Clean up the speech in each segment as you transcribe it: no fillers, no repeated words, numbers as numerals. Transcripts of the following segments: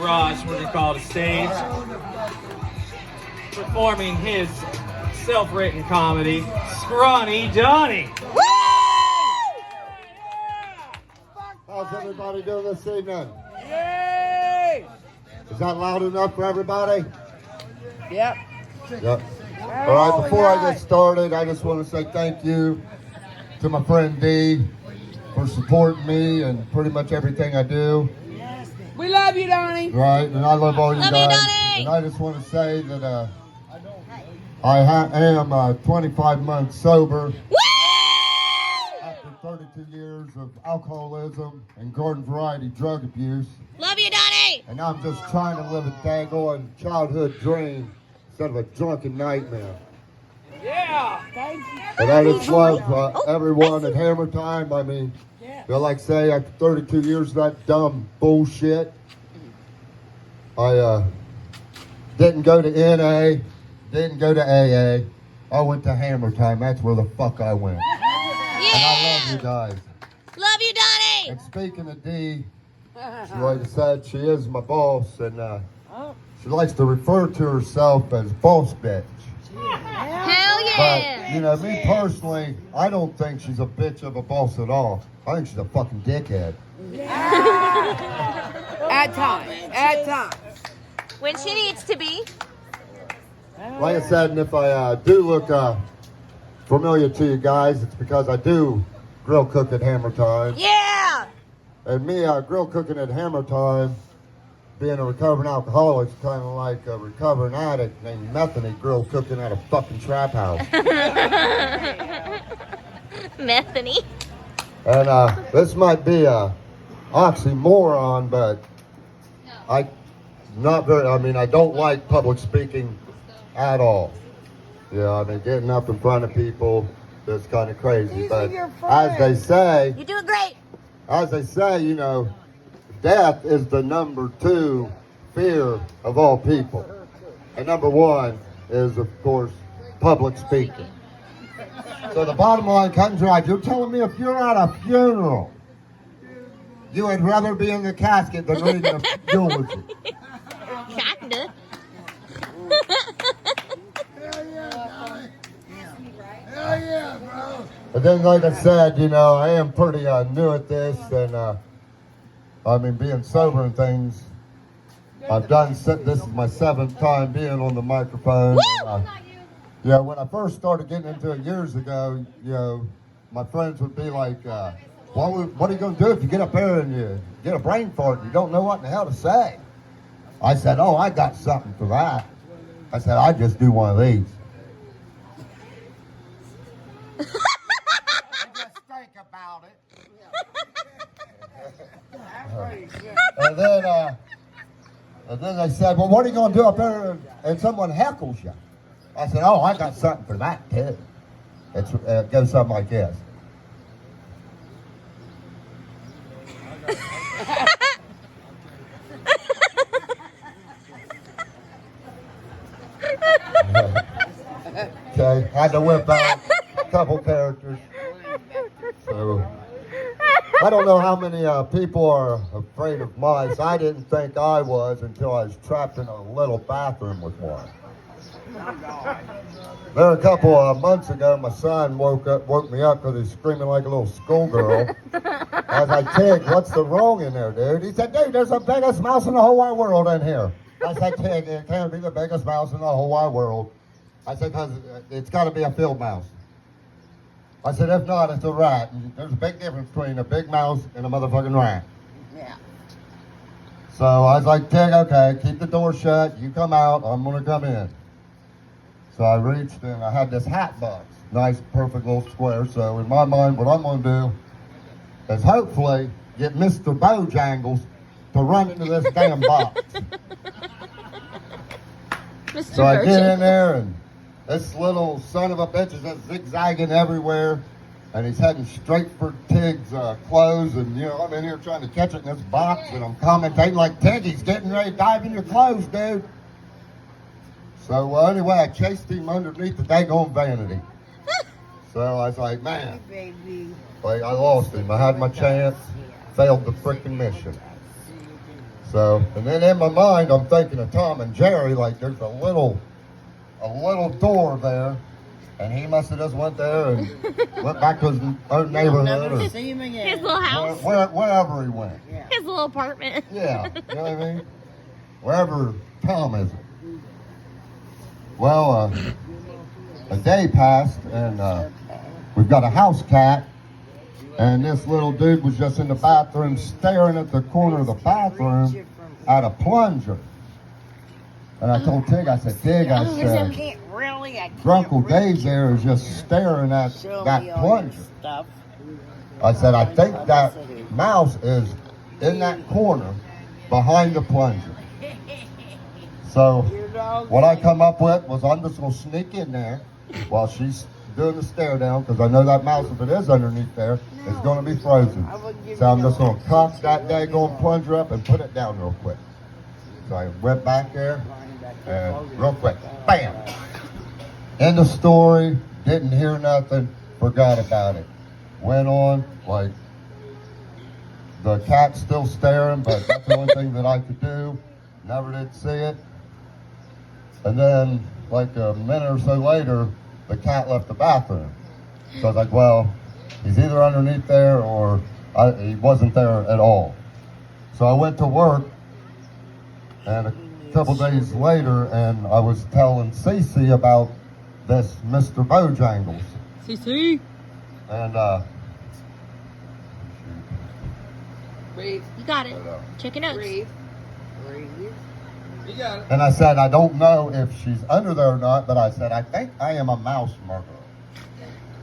garage, we're gonna call it a stage, performing his self-written comedy, Scronnie Donnie. How's everybody doing this evening? Yay! Is that loud enough for everybody? Yep. Yep. All right, before I get started, I just want to say thank you to my friend Dee for supporting me and pretty much everything I do. We love you, Donnie. Right, and I love all you Love guys. you, Donnie. And I just want to say that I am 25 months sober. After 32 years of alcoholism and garden variety drug abuse. Love you, Donnie. And I'm just trying to live a daggone childhood dream instead of a drunken nightmare. Yeah. Thank you. And I just love everyone at Hammer Time. I mean, like say, after 32 years of that dumb bullshit, I didn't go to NA, didn't go to AA. I went to Hammer Time. That's where the fuck I went. Yeah. And I love you guys. Love you, Donnie. And speaking of Dee, she like I said, she is my boss, and she likes to refer to herself as boss bitch. Hell But, yeah. you know, me personally, I don't think she's a bitch of a boss at all. I think she's a fucking dickhead. At times. At times. When she needs to be. Like I said, and if I do look familiar to you guys, it's because I do grill cook at Hammer Time. Yeah. And me grill cooking at Hammer Time, being a recovering alcoholic, is kind of like a recovering addict named Methany grill cooking at a fucking trap house. Methany. And this might be a oxymoron, but I don't like public speaking at all. Yeah, I mean, getting up in front of people is kind of crazy. But as they say, You're doing great. you know, death is the number 2 fear of all people. And number 1 is, of course, public speaking. So the bottom line comes right. You're telling me if you're at a funeral, you would rather be in the casket than reading a eulogy. Kinda. But then, like I said, you know, I am pretty new at this, and I mean, being sober and things. I've done. This is my 7th time being on the microphone. Yeah, when I first started getting into it years ago, you know, my friends would be like, what are you going to do if you get up there and you get a brain fart and you don't know what in the hell to say? I said, oh, I got something for that. I said, I just do one of these. Just think about it. And then they said, well, what are you going to do up there and someone heckles you? I said, oh, I got something for that, too. It goes something like this. Okay, had to whip out a couple characters. So, I don't know how many people are afraid of mice. I didn't think I was until I was trapped in a little bathroom with one. There a couple of months ago, my son woke me up because he's screaming like a little schoolgirl. I was like, Tig, what's the wrong in there, dude? He said, dude, there's the biggest mouse in the whole wide world in here. I said, Tig, it can't be the biggest mouse in the whole wide world. I said, because it's got to be a field mouse. I said, if not, it's a rat. And there's a big difference between a big mouse and a motherfucking rat. Yeah. So I was like, Tig, okay, keep the door shut. You come out, I'm going to come in. So I reached and I had this hat box. Nice, perfect little square. So in my mind, what I'm going to do is hopefully get Mr. Bojangles to run into this damn box. So I get in there and this little son of a bitch is just zigzagging everywhere. And he's heading straight for Tig's clothes. And, you know, I'm in here trying to catch it in this box. And I'm commentating like, Tig, he's getting ready to dive in your clothes, dude. So anyway, I chased him underneath the daggone vanity. So I was like, man, like I lost him. I had my chance, failed the freaking mission. So, and then in my mind, I'm thinking of Tom and Jerry, like there's a little door there, and he must have just went there and went back to his own neighborhood or See him again. His little house. wherever he went. His little apartment. Yeah, you know what I mean? Wherever Tom is. Well, a day passed, and we've got a house cat, and this little dude was just in the bathroom staring at the corner of the bathroom at a plunger. And I told Tig, I said, Tig, I said, Grunkle Dave there is just staring at that plunger. I said, I think that mouse is in that corner behind the plunger. So what I come up with was I'm just going to sneak in there while she's doing the stare down, because I know that mouse, if it is underneath there, is going to be frozen. So I'm just going to cock that daggone plunger up and put it down real quick. So I went back there and real quick, bam! End of story, didn't hear nothing, forgot about it. Went on, like, the cat's still staring, but that's the only thing that I could do. Never did see it. And then, like a minute or so later, the cat left the bathroom. So I was like, well, he's either underneath there or he wasn't there at all. So I went to work, and a couple days later, and I was telling Cece about this Mr. Bojangles. CC. And, Breathe. You got it. Check your notes. Breathe. You got it. and I said, I don't know if she's under there or not, but I said, I think I am a mouse murderer.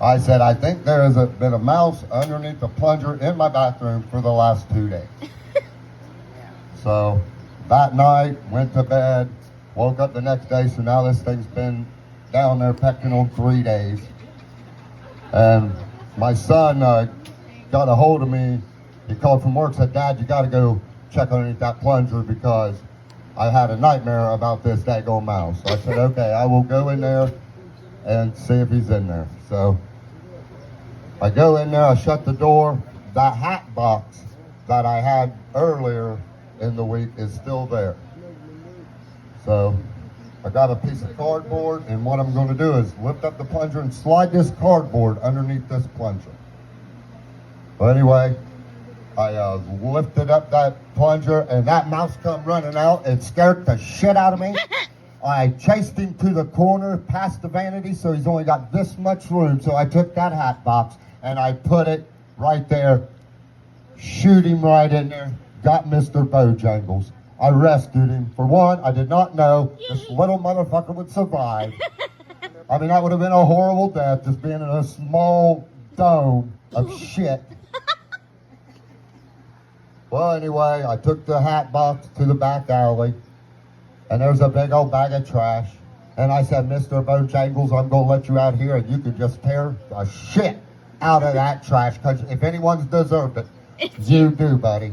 I said, I think there has been a mouse underneath the plunger in my bathroom for the last 2 days. So that night, went to bed, woke up the next day, so now this thing's been down there pecking on 3 days. And my son got a hold of me. He called from work, said, Dad, you got to go check underneath that plunger because I had a nightmare about this daggone mouse. So I said, okay, I will go in there and see if he's in there. So I go in there, I shut the door. That hat box that I had earlier in the week is still there. So I got a piece of cardboard, and what I'm going to do is lift up the plunger and slide this cardboard underneath this plunger. But anyway, I lifted up that plunger, and that mouse come running out. It scared the shit out of me. I chased him to the corner, past the vanity, so he's only got this much room. So I took that hat box, and I put it right there, shoot him right in there, got Mr. Bojangles. I rescued him. For one, I did not know this little motherfucker would survive. I mean, that would have been a horrible death, just being in a small dome of shit. Well, anyway, I took the hat box to the back alley, and there's a big old bag of trash. And I said, Mr. Bojangles, I'm going to let you out here, and you can just tear the shit out of that trash, because if anyone's deserved it, you do, buddy.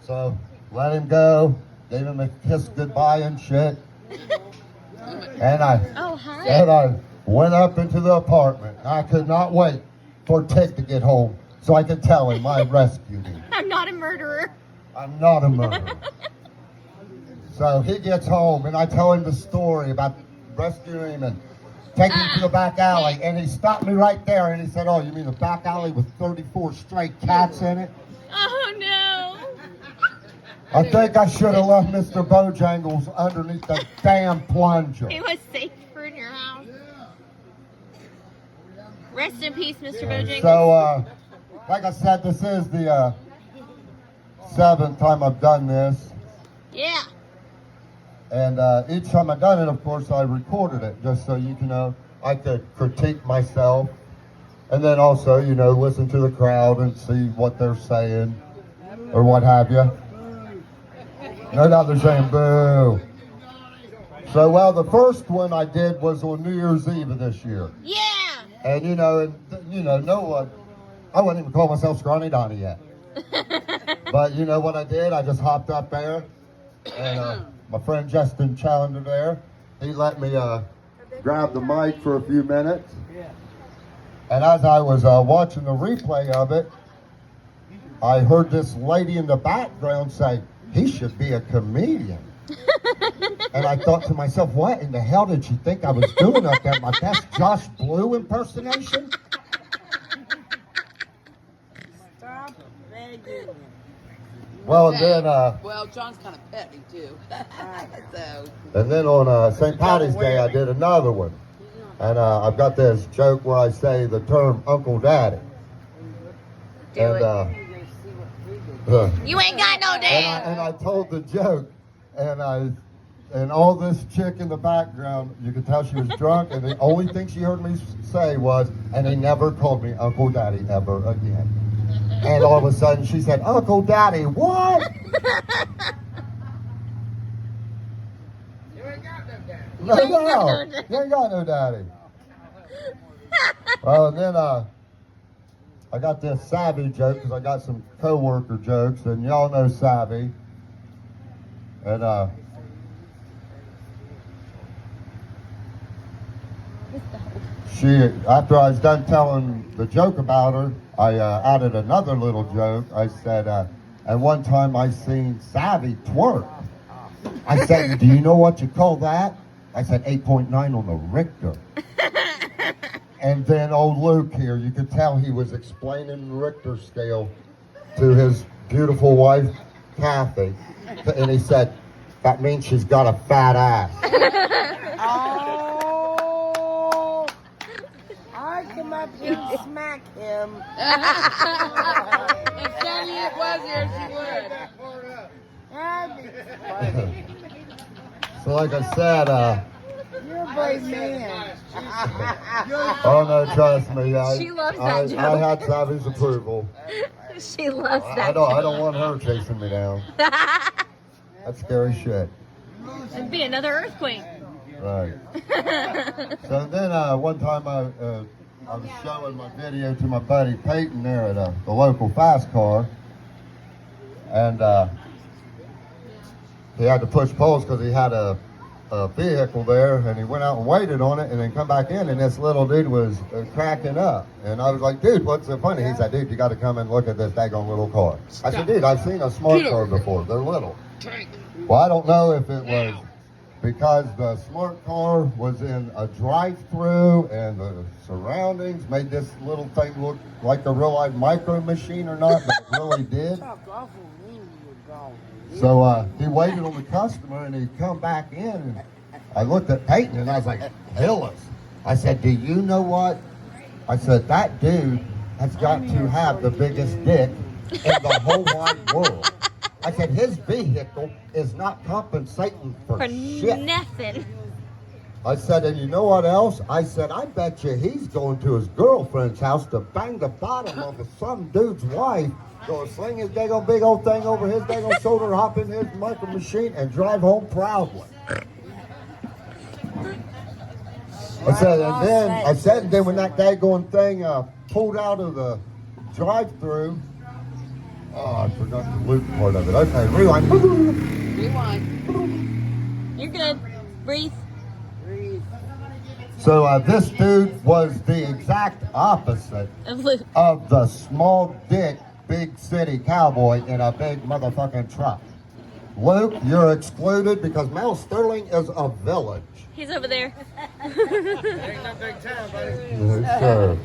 So, let him go, gave him a kiss goodbye and shit. And I went up into the apartment. I could not wait for Tig to get home so I could tell him I rescued him. I'm not a murderer. I'm not a murderer. So he gets home, and I tell him the story about rescuing him and taking him to the back alley. And he stopped me right there, and he said, oh, you mean the back alley with 34 stray cats in it? Oh, no. I think I should have left Mr. Bojangles underneath the damn plunger. It was safer in your house. Rest in peace, Mr. Bojangles. So, like I said, this is the 7th time I've done this. Yeah. And each time I've done it, of course, I recorded it just so you know I could critique myself. And then also, listen to the crowd and see what they're saying or what have you. No doubt they're saying boo. So, well, the first one I did was on New Year's Eve of this year. Yeah. And, I wouldn't even call myself Scronnie Donnie yet. But you know what I did? I just hopped up there, and my friend Justin Challenger there, he let me grab the mic for a few minutes. And as I was watching the replay of it, I heard this lady in the background say, he should be a comedian. And I thought to myself, what in the hell did she think I was doing up there? My best Josh Blue impersonation? Stop begging. Well, and then, Well, John's kind of petty too. So. and then on St. Patty's Day, I did another one. And I've got this joke where I say the term Uncle Daddy. Do And, You ain't got no dad. and I told the joke, and all this chick in the background, you could tell she was drunk, and the only thing she heard me say was, and they never called me Uncle Daddy ever again. And all of a sudden she said, Uncle Daddy, what? You ain't got no daddy. No, you ain't got no daddy. Well, and then I got this Savvy joke, because I got some coworker jokes, and y'all know Savvy. And after I was done telling the joke about her, I added another little joke. I said, and one time I seen Savvy twerk. I said, do you know what you call that? I said, 8.9 on the Richter. And then old Luke here, you could tell he was explaining the Richter scale to his beautiful wife, Kathy. And he said, that means she's got a fat ass. Oh, I come up here and smack him. If Sandy was here, she would. That'd be funny. So like I said, You're a brave man. oh no, trust me. She loves that I joke. had Savvy's approval. She loves I that. don't want her chasing me down. That's scary shit. It'd be another earthquake. Right. So then one time I was showing my video to my buddy Peyton there at the local fast car. And he had to push poles because he had a vehicle there, and he went out and waited on it and then come back in, and this little dude was cracking up. And I was like, dude, what's so funny? He said, dude, you got to come and look at this daggone little car. I said, dude, I've seen a smart car before. They're little. Well, I don't know if it was because the smart car was in a drive-through and the surroundings made this little thing look like a real life micro machine or not, but it really did. So he waited on the customer, and he come back in, and I looked at Peyton, and I was like, Hillis. I said, do you know what? I said, that dude has got to have the biggest dick in the whole wide world. I said, his vehicle is not compensating for shit. Nothing. I said, and you know what else? I said, I bet you he's going to his girlfriend's house to bang the bottom of some dude's wife, go sling his big old thing over his big old shoulder, hop in his micro machine, and drive home proudly. I said, and then when that daggone thing pulled out of the drive-through, oh, I forgot the loop part of it. Okay, rewind. Rewind. You're good. Breathe. So this dude was the exact opposite Of Luke. of the small dick, big city cowboy in a big motherfucking truck. Luke, you're excluded because Mel Sterling is a village. He's over there. Yes, sir.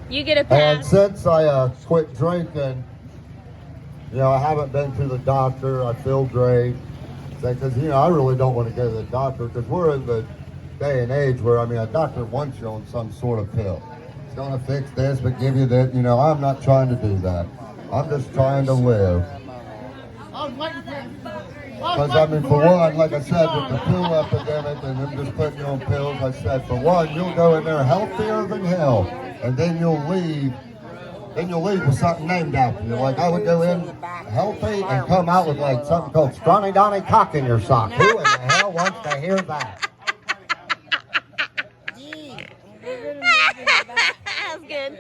You get a And pass. since I quit drinking, you know, I haven't been to the doctor. I feel great. Because, you know, I really don't want to go to the doctor because we're in the day and age where, I mean, a doctor wants you on some sort of pill. It's going to fix this, but give you that. You know, I'm not trying to do that. I'm just trying to live. Because, I mean, for one, like I said, with the pill epidemic and them just putting you on pills, I said, for one, you'll go in there healthier than hell. And then you'll leave with something named after you. Like, I would go in healthy and come out with, like, something called Scronnie Donnie cock in your sock. Who in the hell wants to hear that? That's good.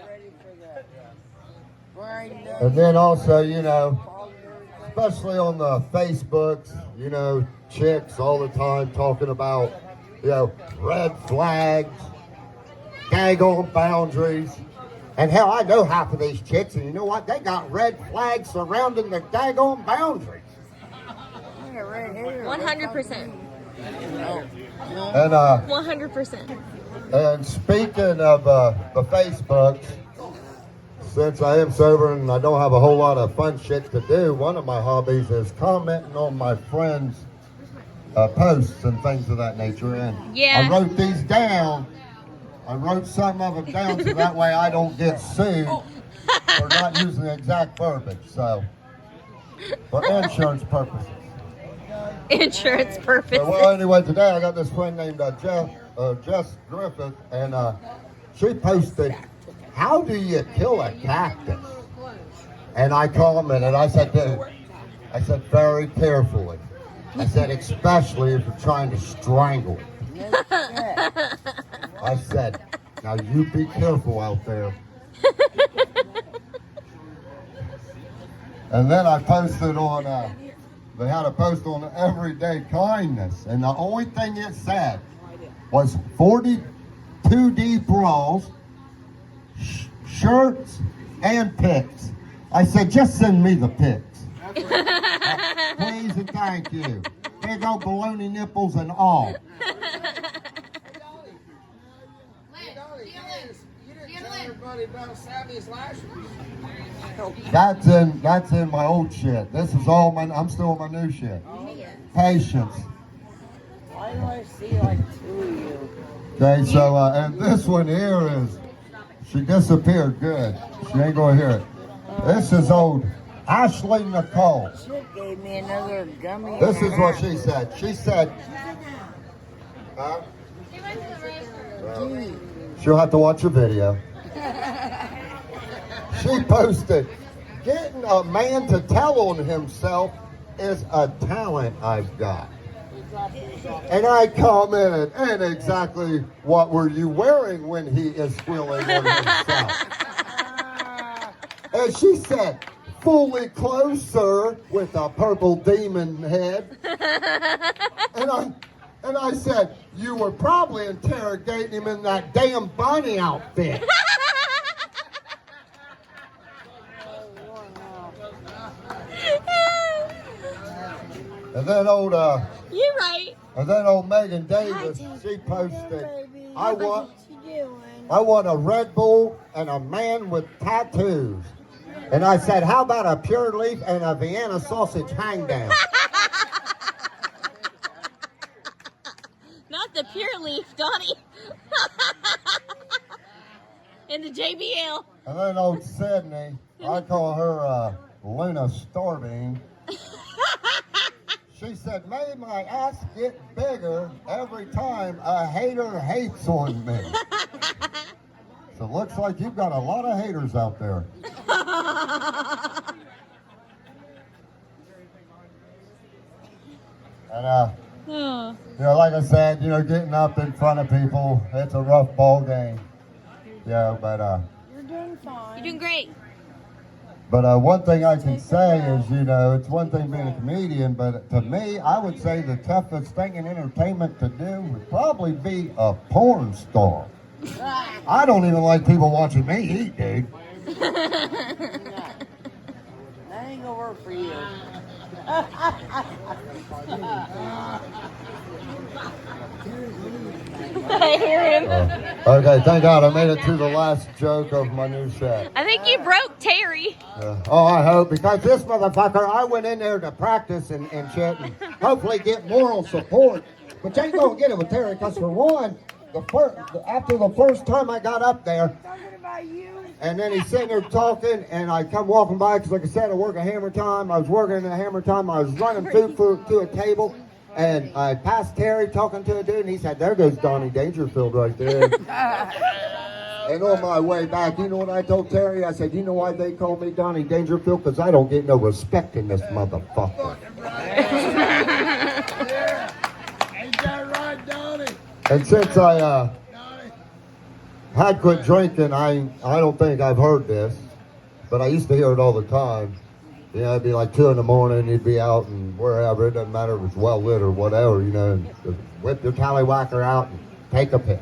And then also, you know, especially on the Facebooks, you know, chicks all the time talking about, you know, red flags. daggone boundaries. And hell, I know half of these chicks, and you know what? They got red flags surrounding their daggone boundaries. 100%. And 100%. and speaking of the Facebooks, since I am sober and I don't have a whole lot of fun shit to do, one of my hobbies is commenting on my friends' posts and things of that nature. And Yeah. I wrote these down. I wrote some of them down so that way I don't get sued for not using the exact verbiage. So, for insurance purposes. Insurance purposes. Well, anyway, today I got this friend named Jess Griffith, and she posted, "How do you kill a cactus?" And I commented, I said, "Dude," I said, "very carefully." I said, "especially if you're trying to strangle it." I said, "Now you be careful out there." And then I posted on, they had a post on everyday kindness, and the only thing it said was 42D bras, shirts, and pics. I said, "Just send me the pics. Please and thank you. Big old baloney nipples and all." That's in my old shit. This is all my, I'm still on my new shit. Patience. Why do I see like two of you? Okay, so, and this one here is, she disappeared, good. She ain't gonna hear it. This is old Ashley Nicole. Shit gave me another gummy. This is what she said. She said, huh? Well, she'll have to watch the video. She posted, "Getting a man to tell on himself is a talent I've got." And I commented, "And exactly what were you wearing when he is squealing on himself?" And she said, "Fully clothed, sir, with a purple demon head." And I said, "You were probably interrogating him in that damn bunny outfit." And then old You're right. and then old Megan Davis, she posted, I want a Red Bull and a man with tattoos." And I said, "How about a Pure Leaf and a Vienna sausage hangdown?" Not the pure leaf, Donnie. And the JBL. And then old Sydney, I call her Luna Starbeam. She said, "May my ass get bigger every time a hater hates on me." So it looks like you've got a lot of haters out there. And you know, like I said, you know, getting up in front of people, it's a rough ball game. Yeah, but You're doing fine. You're doing great. But one thing I can say is, you know, it's one thing being a comedian, but to me, I would say the toughest thing in entertainment to do would probably be a porn star. I don't even like people watching me eat, dude. That ain't gonna work for you. I hear him. Okay, thank God I made it to the last joke of my new set. I think you broke Terry. Oh, I hope, because this motherfucker, I went in there to practice and shit, and hopefully get moral support. But you ain't gonna get it with Terry, because for one, after the first time I got up there, Talking about you. and then he's sitting there talking, and I come walking by, because like I said, I work at Hammer Time. I was working at Hammer Time. I was running food to a table, and I passed Terry talking to a dude, and he said, "There goes Donnie Dangerfield right there." And on my way back, you know what I told Terry? I said, "You know why they call me Donnie Dangerfield? Because I don't get no respect in this motherfucker." Ain't that right, Donnie? And since I had quit drinking, I don't think I've heard this, but I used to hear it all the time. You know, it'd be like 2 in the morning, you'd be out and wherever, it doesn't matter if it's well lit or whatever, you know, and just whip your tallywhacker out and take a piss.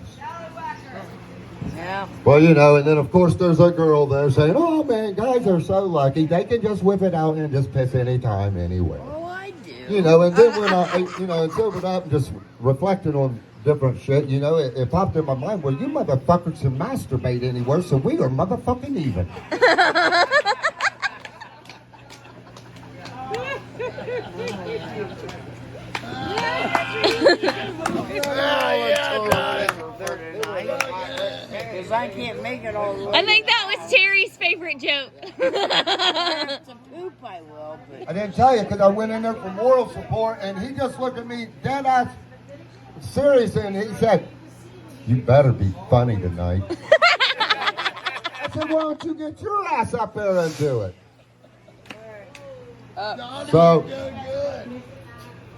Yeah. Well, you know, and then of course there's a girl there saying, "Oh man, guys are so lucky. They can just whip it out and just piss anytime, anywhere." Oh, I do. You know, and then when I, you know, and sobered up and just reflecting on different shit, you know, it popped in my mind, well, you motherfuckers can masturbate anywhere, so we are motherfucking even. Because I can't make it all the way. I think that was Terry's favorite joke. To poop, I will, but I didn't tell you because I went in there for moral support, and he just looked at me dead ass serious, and he said, "You better be funny tonight." I said, "Why don't you get your ass up there and do it?" So,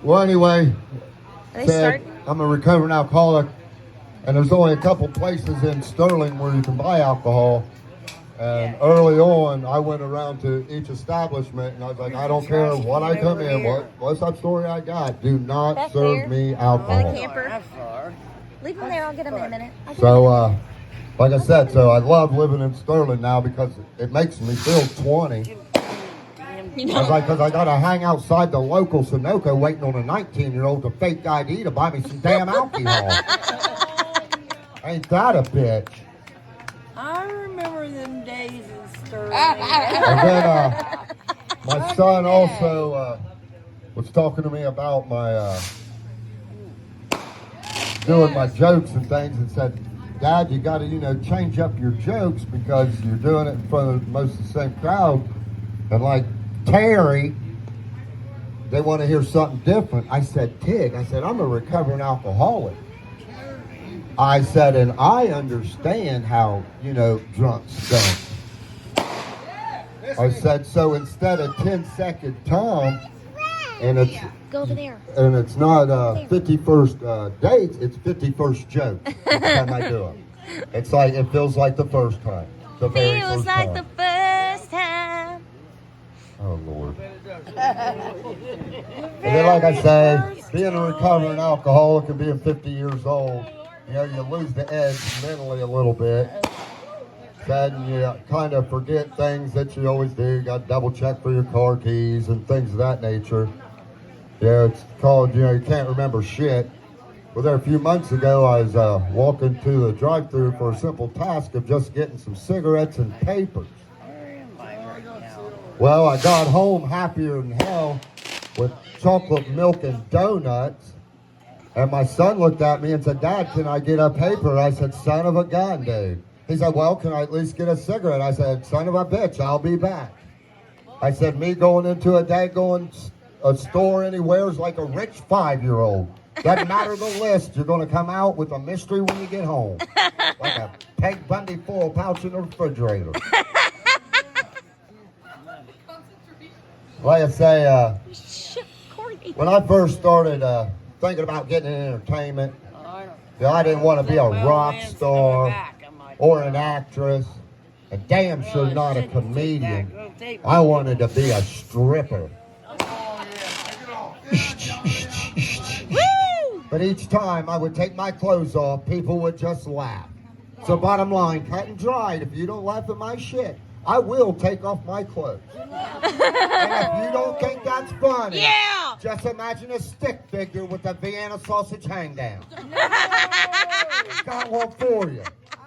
well, anyway, said, I'm a recovering alcoholic, and there's only a couple places in Sterling where you can buy alcohol. And early on, I went around to each establishment, and I was like, I don't care what I come in, what's that story I got? Do not Back serve there. me By the alcohol. camper. that's far. Leave them there. I'll get them in a minute. So, like I said, so I love living in Sterling now because it makes me feel 20. You I was know, like, because I got to hang outside the local Sunoco waiting on a 19-year-old to fake ID to buy me some damn alcohol. Ain't that a bitch? I remember them days in Sterling. And then my son also was talking to me about my doing my jokes and things, and said, "Dad, you got to, you know, change up your jokes because you're doing it in front of most of the same crowd. And like Terry, they want to hear something different." I said, "Tig," I said, "I'm a recovering alcoholic." I said, "And I understand how, you know, drunks think." I said, "So instead of 10-second Tom, and it's go over there. and it's not 51st dates, it's 51st jokes each time I do it. It's like, it feels like the first time. The very Feels first like time. the first time. Oh, Lord. And then, like I say, being a recovering alcoholic and being 50 years old, you know, you lose the edge mentally a little bit. Then you kind of forget things that you always do. You got to double check for your car keys and things of that nature. Yeah, it's called, you know, you can't remember shit. Well, there a few months ago, I was walking to the drive-thru for a simple task of just getting some cigarettes and papers. Well, I got home happier than hell with chocolate milk and donuts. And my son looked at me and said, "Dad, can I get a paper?" I said, "Son of a gun, dude." He said, "Well, can I at least get a cigarette?" I said, "Son of a bitch, I'll be back." I said, me going into a store anywhere is like a rich 5-year-old. Doesn't matter the list, you're going to come out with a mystery when you get home. Like a Peg Bundy foil pouch in the refrigerator. Like I say, Courtney. when I first started thinking about getting in entertainment, you know, I didn't want to be a rock star or an actress, and damn sure not a comedian. I wanted to be a stripper. But each time I would take my clothes off, people would just laugh. So bottom line, cut and dried, if you don't laugh at my shit, I will take off my clothes. And if you don't think that's funny, Yeah. just imagine a stick figure with a Vienna sausage hang down. Got one for you.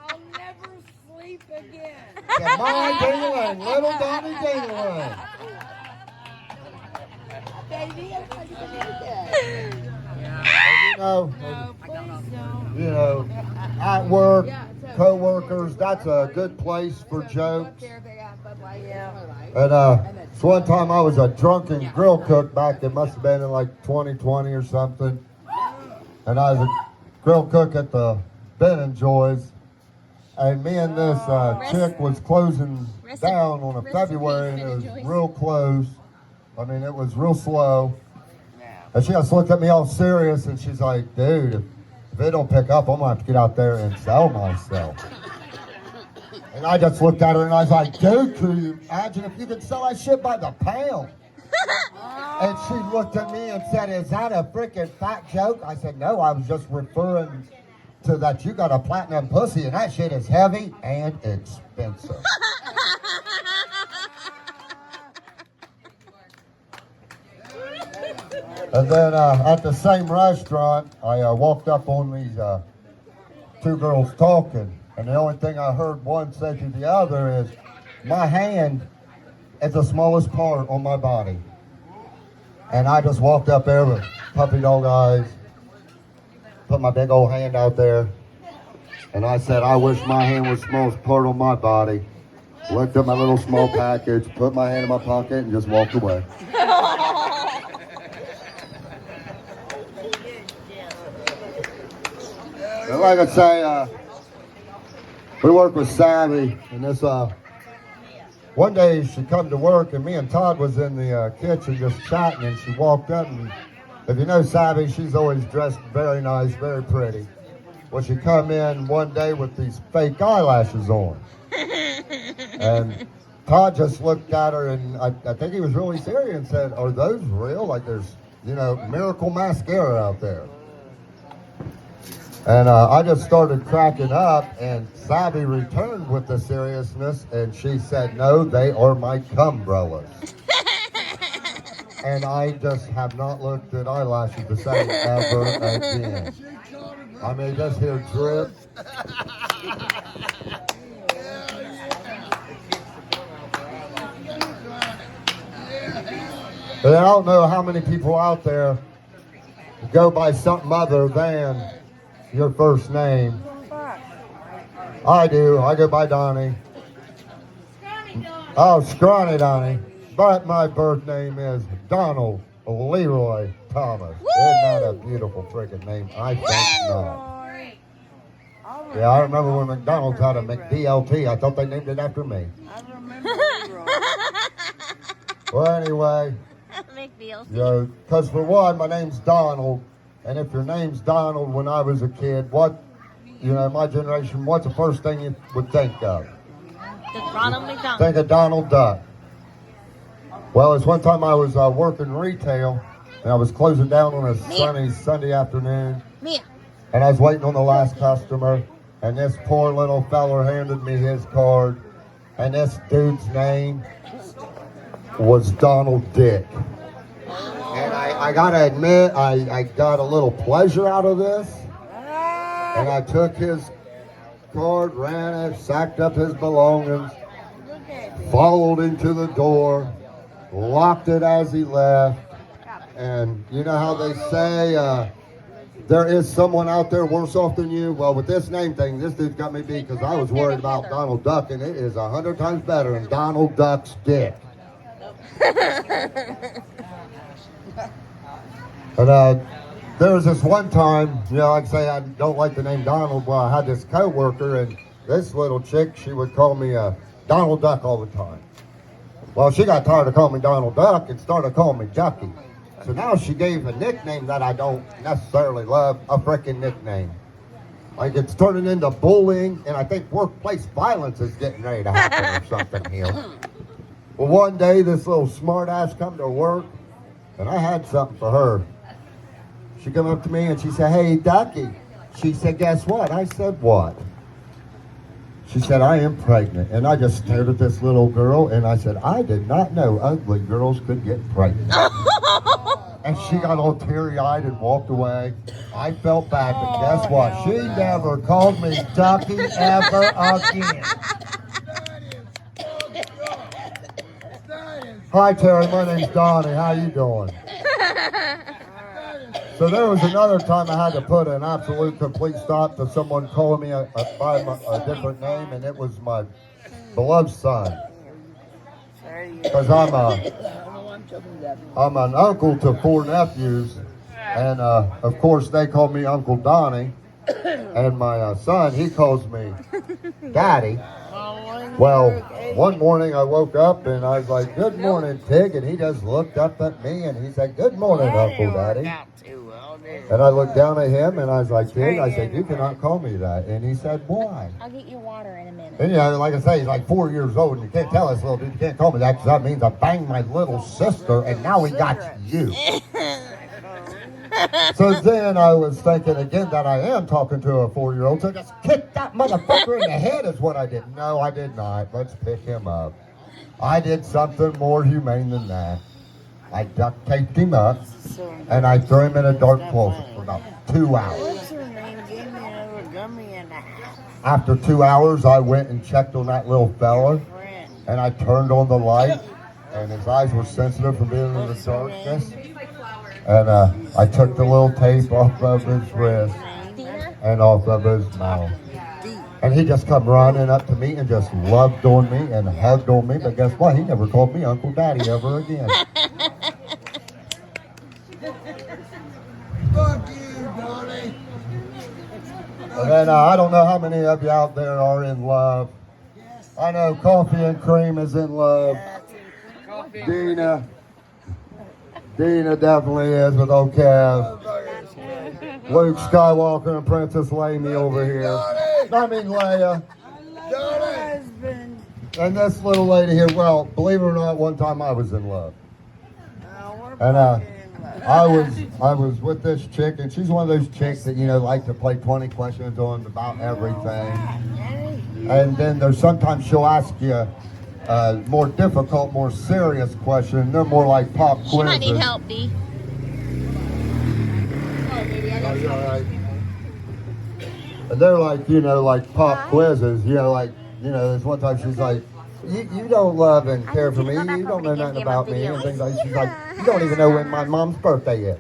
I'll never sleep again. Yeah, my ding-a-ling, little Donnie Ding-a-ling. Baby, I You know, at work, co-workers, that's a good place for jokes. And so one time I was a drunken grill cook back, it must have been in like 2020 or something. And I was a grill cook at the Ben and Joy's. And me and this chick was closing down on a February, and it was real close. I mean, it was real slow. And she just looked at me all serious, and she's like, "Dude, if it don't pick up, I'm gonna have to get out there and sell myself." And I just looked at her and I was like, "Dude, can you imagine if you could sell that shit by the pound?" And she looked at me and said, "Is that a freaking fat joke?" I said, "No, I was just referring to that you got a platinum pussy and that shit is heavy and expensive. And then at the same restaurant, I walked up on these two girls talking, and the only thing I heard one say to the other is, my hand is the smallest part on my body. And I just walked up there with puppy dog eyes, put my big old hand out there, and I said, I wish my hand was the smallest part on my body. Looked at my little small package, put my hand in my pocket, and just walked away. And like I say, we work with Savvy, and this one day she come to work, and me and Todd was in the kitchen just chatting, and she walked up, and if you know Savvy, she's always dressed very nice, very pretty. Well, she come in one day with these fake eyelashes on, and Todd just looked at her, and I think he was really serious and said, are those real? Like there's, you know, miracle mascara out there. And I just started cracking up, and Savvy returned with the seriousness, and she said, no, they are my cumbrellas. And I just have not looked at eyelashes the same ever again. I mean, just hear drip. And I don't know how many people out there go by something other than your first name. I do. I go by Donnie. Oh, Scronnie Donnie. But my birth name is Donald Leroy Thomas. Woo! Isn't that a beautiful freaking name? I think not. Yeah, I remember when McDonald's had a McDLT. I thought they named it after me. I remember. Well, anyway. McDLT. Because for one, my name's Donald. And if your name's Donald when I was a kid, what, you know, my generation, what's the first thing you would think of? Just Ronald McDonald. Think of Donald Duck. Well, it's one time I was working retail, and I was closing down on a sunny Sunday afternoon. Mia. And I was waiting on the last customer, and this poor little feller handed me his card, and this dude's name was Donald Dick. And I gotta admit, I got a little pleasure out of this. And I took his card, ran it, sacked up his belongings, followed into the door, locked it as he left. And you know how they say, there is someone out there worse off than you? Well, with this name thing, this dude's got me beat because I was worried about Donald Duck, and it is 100 times better than Donald Duck's dick. But there was this one time, you know, like I say, I don't like the name Donald. Well, I had this coworker, and this little chick, she would call me Donald Duck all the time. Well, she got tired of calling me Donald Duck and started calling me Ducky. So now she gave a nickname that I don't necessarily love, a frickin' nickname. Like it's turning into bullying, and I think workplace violence is getting ready to happen or something here. Well, one day this little smart ass come to work, and I had something for her. She come up to me and she said, hey, Ducky. She said, guess what? I said, what? She said, I am pregnant. And I just stared at this little girl, and I said, I did not know ugly girls could get pregnant. And she got all teary-eyed and walked away. I felt bad, but guess what? She never called me Ducky ever again. Hi, Terry. My name's Donnie. How you doing? So there was another time I had to put an absolute complete stop to someone calling me by a different name, and it was my beloved son. Because I'm an uncle to 4 nephews, and of course they call me Uncle Donnie, and my son, he calls me Daddy. Well, one morning I woke up and I was like, good morning, Tig, and he just looked up at me and he said, good morning, Uncle Daddy. And I looked down at him and I was like, Tig, I said, you cannot call me that. And he said, why? I'll get you water in a minute. And you know, like I say, he's like 4 years old, and you can't tell this little dude, you can't call me that, because that means I banged my little sister, and now we got you. So then I was thinking again that I am talking to a 4-year-old. So just kick that motherfucker in the head is what I did. No, I did not. Let's pick him up. I did something more humane than that. I duct taped him up and I threw him in a dark closet for about 2 hours. What's her name? Give me another gummy and a half. After 2 hours, I went and checked on that little fella, and I turned on the light, and his eyes were sensitive from being in the darkness. And I took the little tape off of his wrist and off of his mouth. And he just come running up to me and just loved on me and hugged on me. But guess what? He never called me Uncle Daddy ever again. Fuck you, Donnie. And then I don't know how many of you out there are in love. I know Coffee and Cream is in love. Dina definitely is with old Kev. Luke Skywalker and Princess Lainey over here. I mean Leia. And this little lady here, well, believe it or not, one time I was in love. And I was with this chick, and she's one of those chicks that, you know, like to play 20 questions on about everything. And then there's sometimes she'll ask you more difficult, more serious questions. They're more like pop quizzes. She might need help, Dee. Oh, you're all right. And they're like, you know, like pop quizzes. You know, like, you know, there's one time she's like, you don't love and care for me. You don't know nothing about me. And things like, she's like, you don't even know when my mom's birthday is.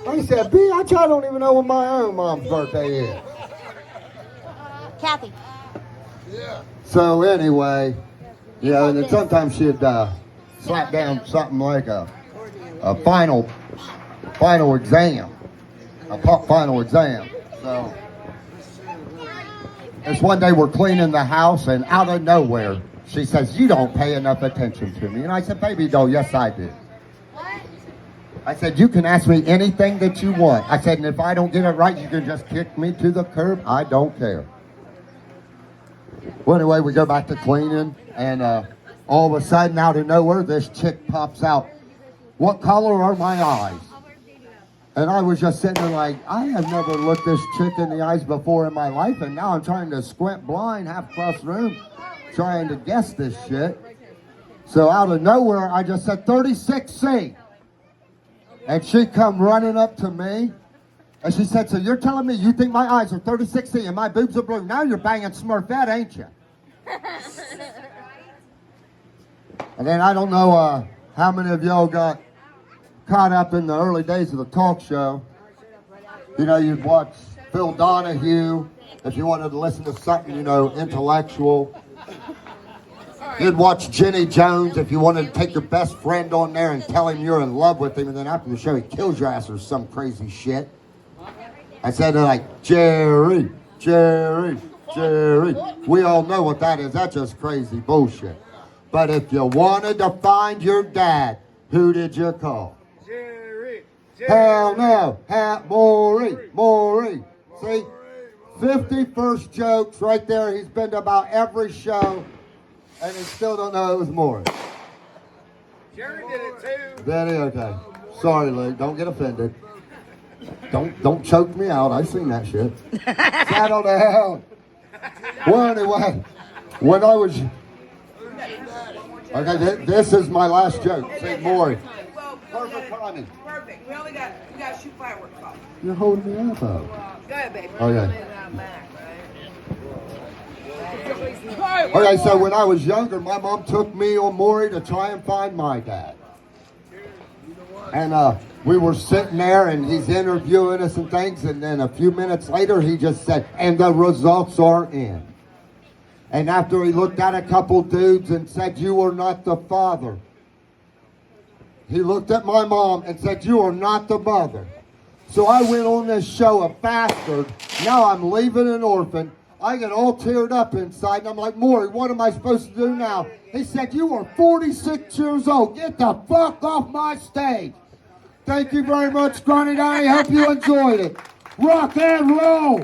I said, bitch, I don't even know when my own mom's birthday is. Kathy. So anyway, you know, and then sometimes she'd slap down something like a final exam, a pop final exam. So this one day we're cleaning the house, and out of nowhere, she says, you don't pay enough attention to me. And I said, baby doll, yes I do. I said, you can ask me anything that you want. I said, and if I don't get it right, you can just kick me to the curb. I don't care. Well, anyway, we go back to cleaning, and all of a sudden, out of nowhere, this chick pops out. What color are my eyes? And I was just sitting there like, I have never looked this chick in the eyes before in my life, and now I'm trying to squint blind half across the room, trying to guess this shit. So out of nowhere, I just said 36C. And she come running up to me, and she said, so you're telling me you think my eyes are 36C and my boobs are blue? Now you're banging Smurfette, ain't you? And then I don't know how many of y'all got caught up in the early days of the talk show. You know, you'd watch Phil Donahue if you wanted to listen to something, you know, intellectual. You'd watch Jenny Jones if you wanted to take your best friend on there and tell him you're in love with him, and then after the show he kills your ass or some crazy shit. I said like, Jerry. We all know what that is. That's just crazy bullshit. But if you wanted to find your dad, who did you call? Jerry. Hell no. Maury. See? 51st jokes right there. He's been to about every show, and he still don't know it was Maury. Jerry did it too. Daddy, okay. Sorry, Luke. Don't get offended. Don't choke me out. I've seen that shit. Settle down. Well, anyway, when I was... Okay, this is my last joke. Say Maury. Perfect timing. Perfect. We got to shoot fireworks off. You're holding me up, though. Go ahead, baby. Okay. Okay, so when I was younger, my mom took me on Maury to try and find my dad. And we were sitting there, and he's interviewing us and things, and then a few minutes later, he just said, and the results are in. And after he looked at a couple dudes and said, you are not the father. He looked at my mom and said, you are not the mother. So I went on this show, a bastard. Now I'm leaving an orphan. I get all teared up inside, and I'm like, Maury, what am I supposed to do now? He said, you are 46 years old. Get the fuck off my stage. Thank you very much, Scronnie Donnie. Hope you enjoyed it. Rock and roll.